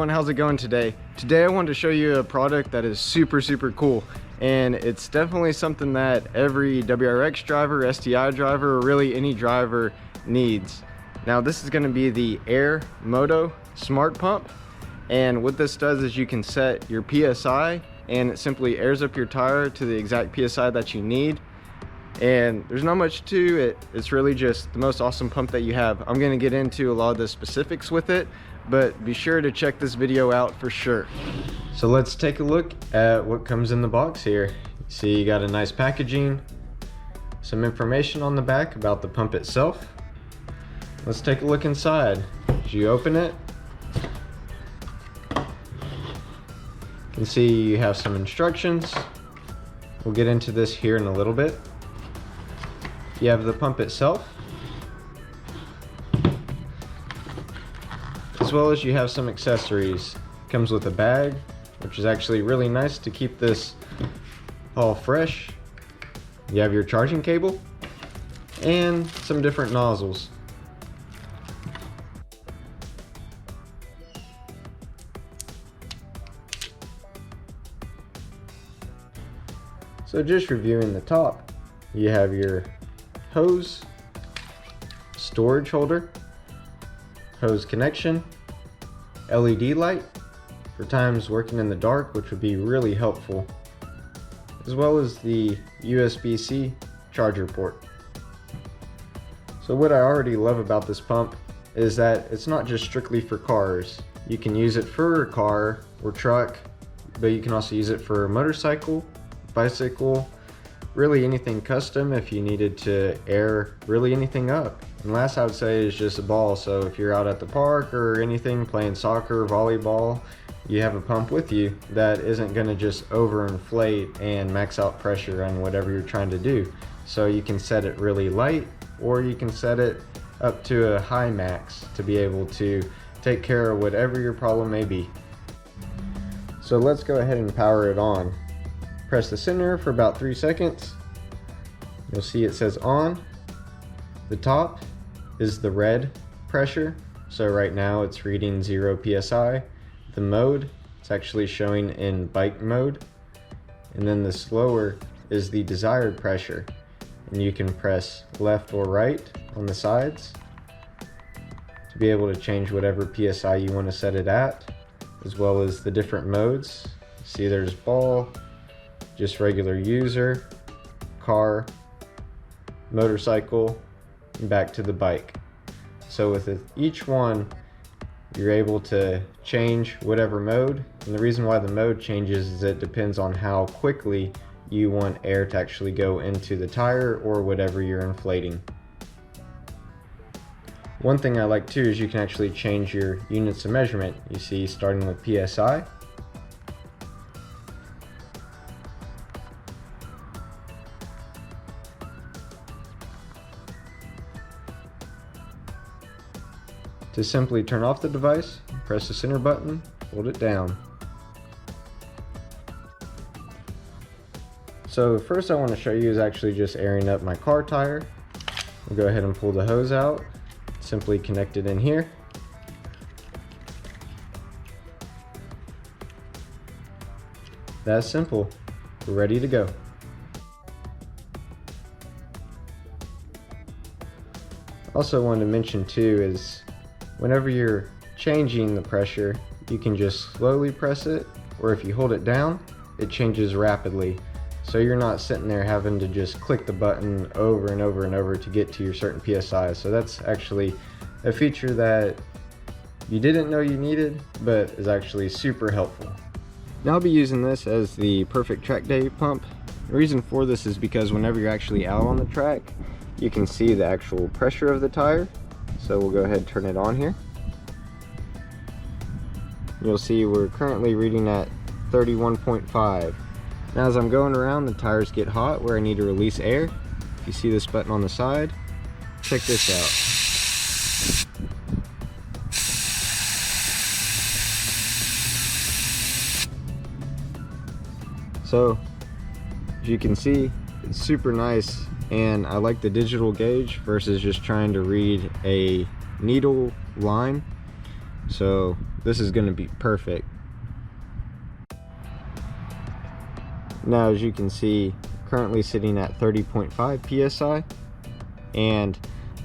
everyone, how's it going today? Today I wanted to show you a product that is super cool, and it's definitely something that every WRX driver, STI driver, or really any driver needs. Now this is going to be the Airmoto smart pump, and what this does is you can set your PSI and it simply airs up your tire to the exact PSI that you need. And there's not much to it, it's really just the most awesome pump that you have. I'm going to get into a lot of the specifics with it, but be sure to check this video out for sure. So let's take a look at what comes in the box here. See, you got a nice packaging, some information on the back about the pump itself. Let's take a look inside. As you open it, you can see you have some instructions. We'll get into this here in a little bit. You have the pump itself, as well as you have some accessories. Comes with a bag, which is actually really nice to keep this all fresh. You have your charging cable and some different nozzles. So just reviewing the top, you have your hose, storage holder, hose connection, LED light for times working in the dark, which would be really helpful, as well as the USB-C charger port. So what I already love about this pump is that it's not just strictly for cars. You can use it for a car or truck, but you can also use it for a motorcycle, bicycle, really anything custom if you needed to air really anything up. And last I would say is just a ball. So if you're out at the park or anything playing soccer, volleyball, you have a pump with you that isn't going to just overinflate and max out pressure on whatever you're trying to do. So you can set it really light, or you can set it up to a high max to be able to take care of whatever your problem may be. So let's go ahead and power it on. Press the center for about 3 seconds. You'll see it says on. The top is the red pressure. So right now it's reading 0 PSI. The mode, it's actually showing in bike mode. And then the slower is the desired pressure. And you can press left or right on the sides to be able to change whatever PSI you want to set it at, as well as the different modes. See, there's ball, just regular user, car, motorcycle, and back to the bike. So with each one, you're able to change whatever mode. And the reason why the mode changes is it depends on how quickly you want air to actually go into the tire or whatever you're inflating. One thing I like too is you can actually change your units of measurement. You see, starting with PSI, to simply turn off the device, press the center button, hold it down. So first I want to show you is actually just airing up my car tire. We'll go ahead and pull the hose out, simply connect it in here. That's simple, we're ready to go. Also wanted to mention too is whenever you're changing the pressure, you can just slowly press it, or if you hold it down, it changes rapidly. So you're not sitting there having to just click the button over and over and over to get to your certain PSI. So that's actually a feature that you didn't know you needed, but is actually super helpful. Now I'll be using this as the perfect track day pump. The reason for this is because whenever you're actually out on the track, you can see the actual pressure of the tire. So we'll go ahead and turn it on here. You'll see we're currently reading at 31.5. Now as I'm going around, the tires get hot where I need to release air. If you see this button on the side, check this out. So as you can see, it's super nice, and I like the digital gauge versus just trying to read a needle line. So this is going to be perfect. Now, as you can see, currently sitting at 30.5 psi, and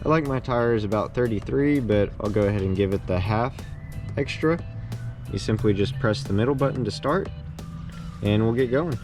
I like my tires about 33, but I'll go ahead and give it the half extra. You simply just press the middle button to start, and we'll get going.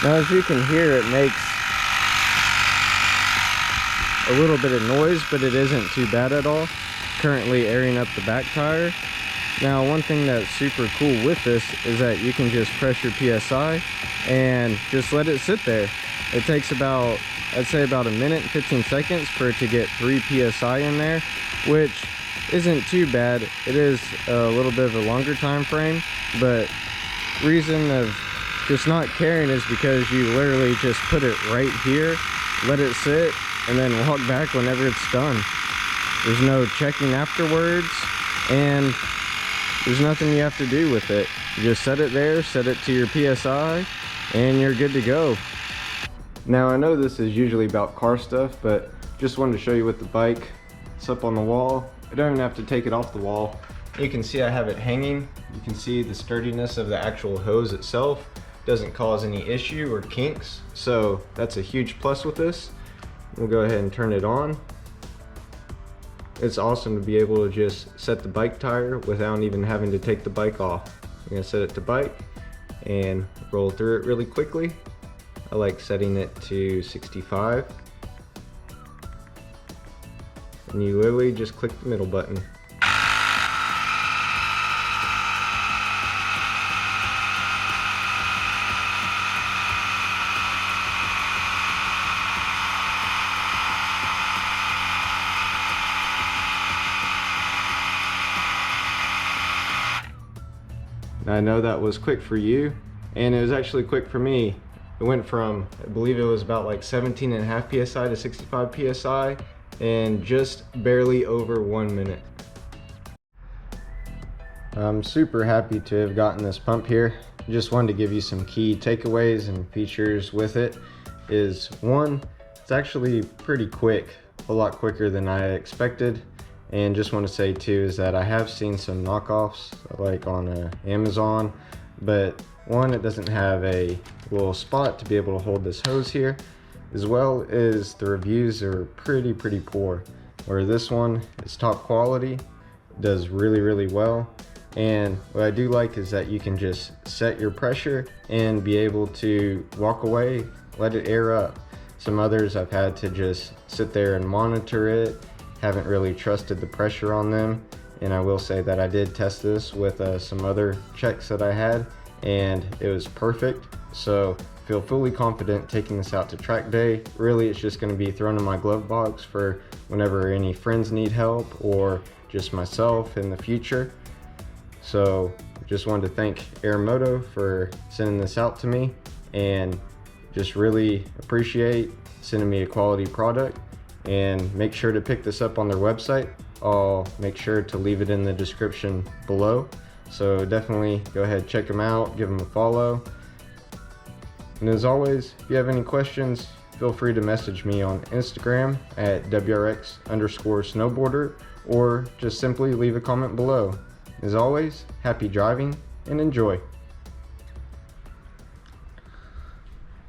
Now, as you can hear, it makes a little bit of noise, but it isn't too bad at all. Currently airing up the back tire. Now, one thing that's super cool with this is that you can just press your PSI and just let it sit there. It takes about, I'd say about a minute and 15 seconds for it to get 3 PSI in there, which isn't too bad. It is a little bit of a longer time frame, but reason of just not caring is because you literally just put it right here, let it sit, and then walk back whenever it's done. There's no checking afterwards, and there's nothing you have to do with it. You just set it there, set it to your PSI, and you're good to go. Now, I know this is usually about car stuff, but just wanted to show you with the bike. It's up on the wall. I don't even have to take it off the wall. You can see I have it hanging. You can see the sturdiness of the actual hose itself. Doesn't cause any issue or kinks, so that's a huge plus with this. We'll go ahead and turn it on. It's awesome to be able to just set the bike tire without even having to take the bike off. I'm gonna set it to bike and roll through it really quickly. I like setting it to 65. And you literally just click the middle button. I know that was quick for you, and it was actually quick for me. It went from, I believe it was about like 17.5 psi to 65 psi in just barely over 1 minute. I'm super happy to have gotten this pump here. Just wanted to give you some key takeaways and features with it. Is one, it's actually pretty quick, a lot quicker than I expected. And just want to say too is that I have seen some knockoffs like on Amazon, but one, it doesn't have a little spot to be able to hold this hose here, as well as the reviews are pretty poor, where this one is top quality, does really well. And what I do like is that you can just set your pressure and be able to walk away, let it air up. Some others I've had to just sit there and monitor it, haven't really trusted the pressure on them. And I will say that I did test this with some other checks that I had, and it was perfect. So feel fully confident taking this out to track day. Really, it's just going to be thrown in my glove box for whenever any friends need help or just myself in the future. So just wanted to thank Airmoto for sending this out to me, and just really appreciate sending me a quality product. And make sure to pick this up on their website. I'll make sure to leave it in the description below. So definitely go ahead, check them out, give them a follow. And as always, if you have any questions, feel free to message me on Instagram at WRX_snowboarder, or just simply leave a comment below. As always, happy driving and enjoy.